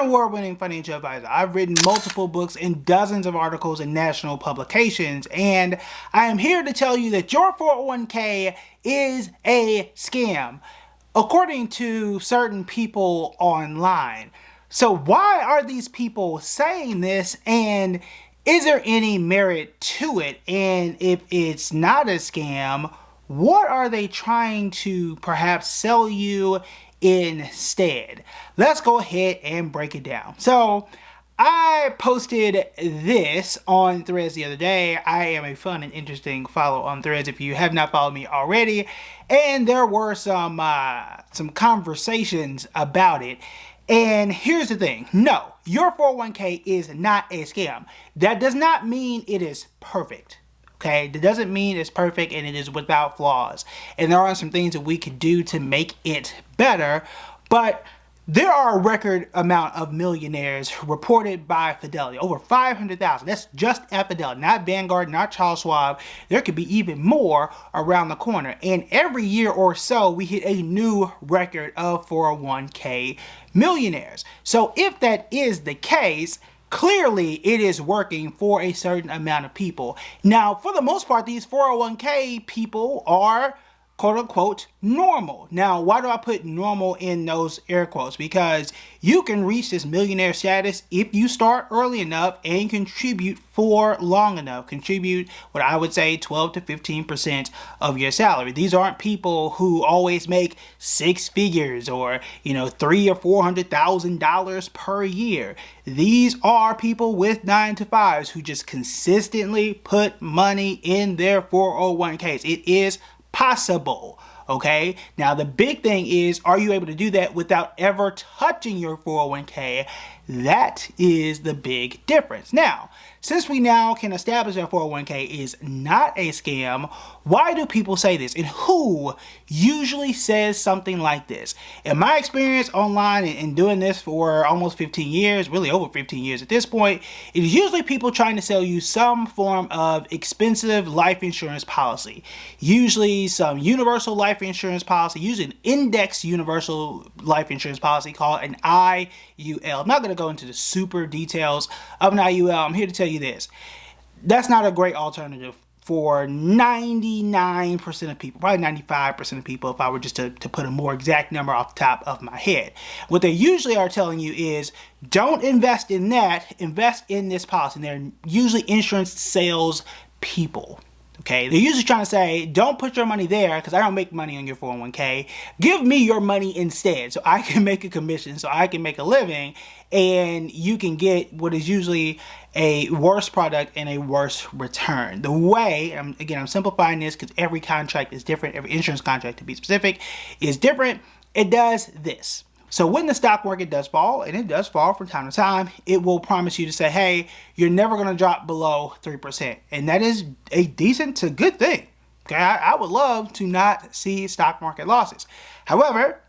award-winning financial advisor. I've written multiple books and dozens of articles in national publications, and I am here to tell you that your 401k is a scam, according to certain people online. So why are these people saying this, and is there any merit to it? And if it's not a scam, what are they trying to perhaps sell you instead? Let's go ahead and break it down. So I posted this on Threads the other day. I am a fun and interesting follow on Threads if you have not followed me already. And there were some conversations about it. And here's the thing. No, your 401k is not a scam. That does not mean it is perfect. Okay, that doesn't mean it's perfect and it is without flaws. And there are some things that we could do to make it better, but there are a record amount of millionaires reported by Fidelity, over 500,000. That's just at Fidelity, not Vanguard, not Charles Schwab. There could be even more around the corner. And every year or so, we hit a new record of 401k millionaires. So if that is the case, clearly it is working for a certain amount of people. Now, for the most part, these 401k people are quote unquote normal. Now, why do I put normal in those air quotes? Because you can reach this millionaire status if you start early enough and contribute for long enough. Contribute what I would say 12 to 15% of your salary. These aren't people who always make six figures or, $300,000 or $400,000 per year. These are people with 9 to 5s who just consistently put money in their 401ks. It is possible. Okay, now the big thing is, are you able to do that without ever touching your 401k? That is the big difference. Now, since we now can establish that 401k is not a scam, why do people say this? And who usually says something like this? In my experience online and doing this for almost 15 years, really over 15 years at this point, it is usually people trying to sell you some form of expensive life insurance policy. Usually some universal life insurance policy, usually an index universal life insurance policy called an IUL. I'm not going to go into the super details of an IUL. I'm here to tell you this. That's not a great alternative for 99% of people, probably 95% of people, if I were just to put a more exact number off the top of my head. What they usually are telling you is, don't invest in that, invest in this policy. And they're usually insurance sales people. Okay, they're usually trying to say, don't put your money there because I don't make money on your 401k. Give me your money instead so I can make a commission, so I can make a living, and you can get what is usually a worse product and a worse return. The way, again, I'm simplifying this because every contract is different. Every insurance contract, to be specific, is different. It does this. So when the stock market does fall, and it does fall from time to time, it will promise you to say, hey, you're never going to drop below 3%. And that is a decent to good thing. Okay, I would love to not see stock market losses. However,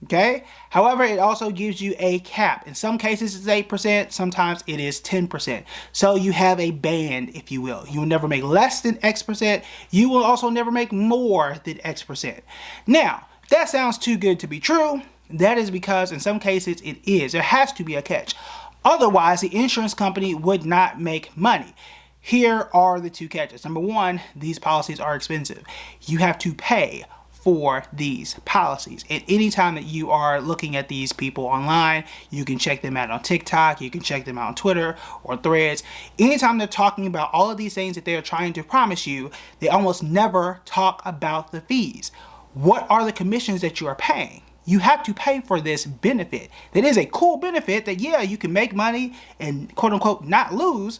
it also gives you a cap. In some cases it's 8%, sometimes it is 10%. So you have a band, if you will. You will never make less than X percent. You will also never make more than X percent. Now, if that sounds too good to be true, that is because in some cases it is. There has to be a catch. Otherwise, the insurance company would not make money. Here are the two catches. Number one, these policies are expensive. You have to pay for these policies. And anytime that you are looking at these people online, you can check them out on TikTok, you can check them out on Twitter or Threads. Anytime they're talking about all of these things that they're trying to promise you, they almost never talk about the fees. What are the commissions that you are paying? You have to pay for this benefit. That is a cool benefit that, yeah, you can make money and quote unquote not lose,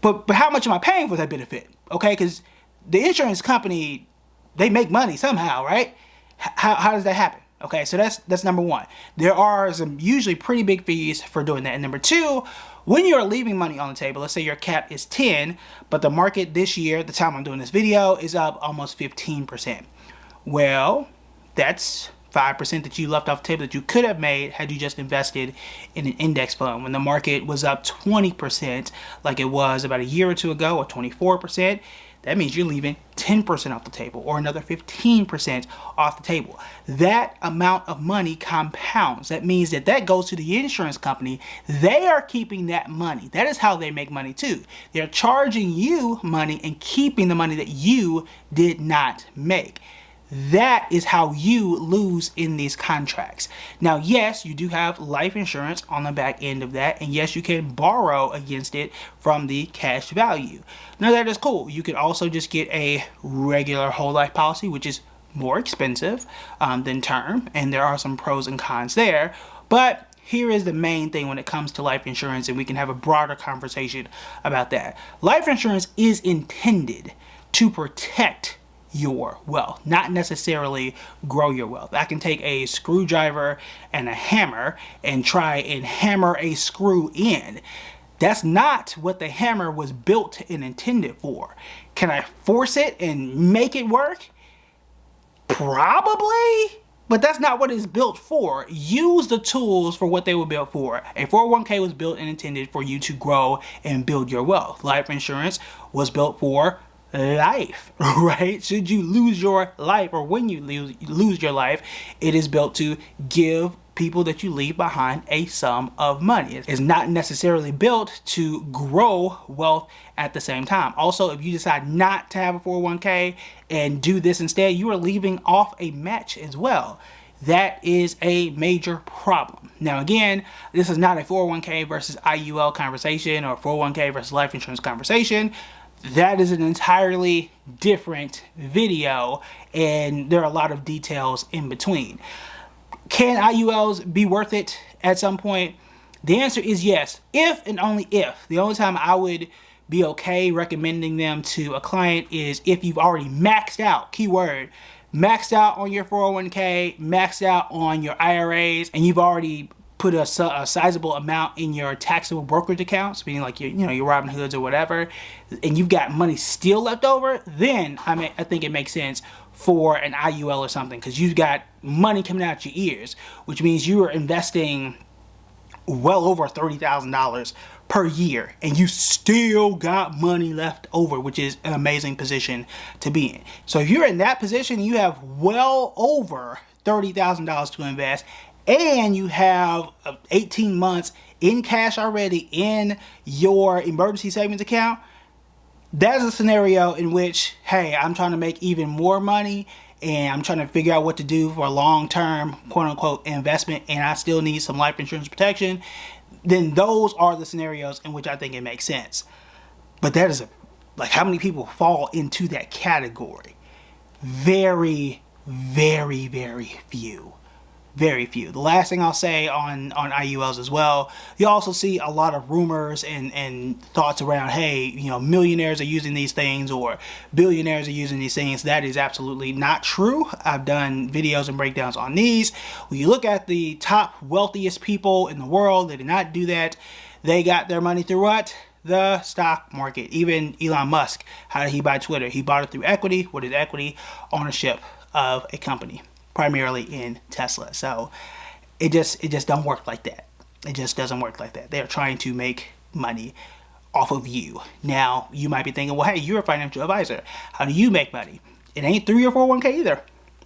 but how much am I paying for that benefit? Okay, because the insurance company, they make money somehow, right? How does that happen? Okay, so that's number one. There are some usually pretty big fees for doing that. And number two, when you're leaving money on the table, let's say your cap is 10, but the market this year, at the time I'm doing this video, is up almost 15%. Well, that's 5% that you left off the table that you could have made had you just invested in an index fund. When the market was up 20%, like it was about a year or two ago, or 24%, that means you're leaving 10% off the table or another 15% off the table. That amount of money compounds. That means that goes to the insurance company. They are keeping that money. That is how they make money too. They're charging you money and keeping the money that you did not make. That is how you lose in these contracts. Now, yes, you do have life insurance on the back end of that, and yes, you can borrow against it from the cash value. Now, that is cool. You could also just get a regular whole life policy, which is more expensive than term, and there are some pros and cons there. But here is the main thing when it comes to life insurance, and we can have a broader conversation about that. Life insurance is intended to protect your wealth, not necessarily grow your wealth. I can take a screwdriver and a hammer and try and hammer a screw in. That's not what the hammer was built and intended for. Can I force it and make it work? Probably, but that's not what it's built for. Use the tools for what they were built for. A 401k was built and intended for you to grow and build your wealth. Life insurance was built for life, right? Should you lose your life, or when you lose your life, it is built to give people that you leave behind a sum of money. It's not necessarily built to grow wealth at the same time. Also, if you decide not to have a 401k and do this instead, you are leaving off a match as well. That is a major problem. Now, again, this is not a 401k versus IUL conversation or 401k versus life insurance conversation. That is an entirely different video, and there are a lot of details in between. Can IULs be worth it at some point? The answer is yes, if and only if. The only time I would be okay recommending them to a client is if you've already maxed out, keyword, maxed out on your 401k, maxed out on your IRAs, and you've already put a sizable amount in your taxable brokerage accounts, meaning like your Robinhoods or whatever, and you've got money still left over, then I think it makes sense for an IUL or something, because you've got money coming out your ears, which means you are investing well over $30,000 per year, and you still got money left over, which is an amazing position to be in. So if you're in that position, you have well over $30,000 to invest, and you have 18 months in cash already in your emergency savings account, that's a scenario in which, hey, I'm trying to make even more money and I'm trying to figure out what to do for a long-term, quote-unquote, investment, and I still need some life insurance protection, then those are the scenarios in which I think it makes sense. But that is like, how many people fall into that category? Very, very, very few. Very few. The last thing I'll say on IULs as well, you also see a lot of rumors and thoughts around, hey, millionaires are using these things or billionaires are using these things. That is absolutely not true. I've done videos and breakdowns on these. When you look at the top wealthiest people in the world, they did not do that. They got their money through what? The stock market. Even Elon Musk, how did he buy Twitter? He bought it through equity. What is equity? Ownership of a company, primarily in Tesla. So it just don't work like that. It just doesn't work like that. They're trying to make money off of you. Now, you might be thinking, well, hey, you're a financial advisor. How do you make money? It ain't through your 401k either.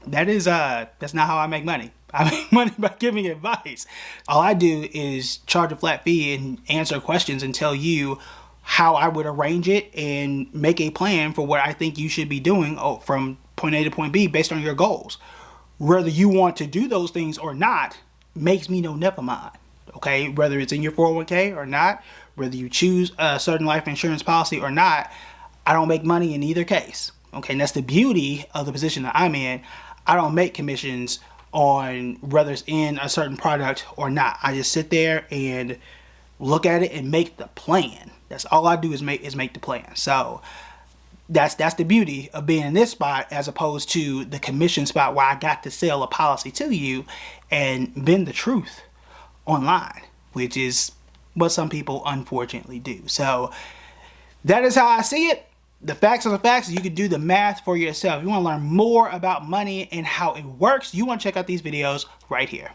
That's not how I make money. I make money by giving advice. All I do is charge a flat fee and answer questions and tell you how I would arrange it and make a plan for what I think you should be doing from point A to point B based on your goals. Whether you want to do those things or not makes me no never mind. Okay, whether it's in your 401k or not, whether you choose a certain life insurance policy or not, I don't make money in either case. Okay, and that's the beauty of the position that I'm in. I don't make commissions on whether it's in a certain product or not. I just sit there and look at it and make the plan. That's all I do is make the plan. So that's the beauty of being in this spot as opposed to the commission spot where I got to sell a policy to you and bend the truth online, which is what some people unfortunately do. So that is how I see it. The facts are the facts. You can do the math for yourself. If you want to learn more about money and how it works, you want to check out these videos right here.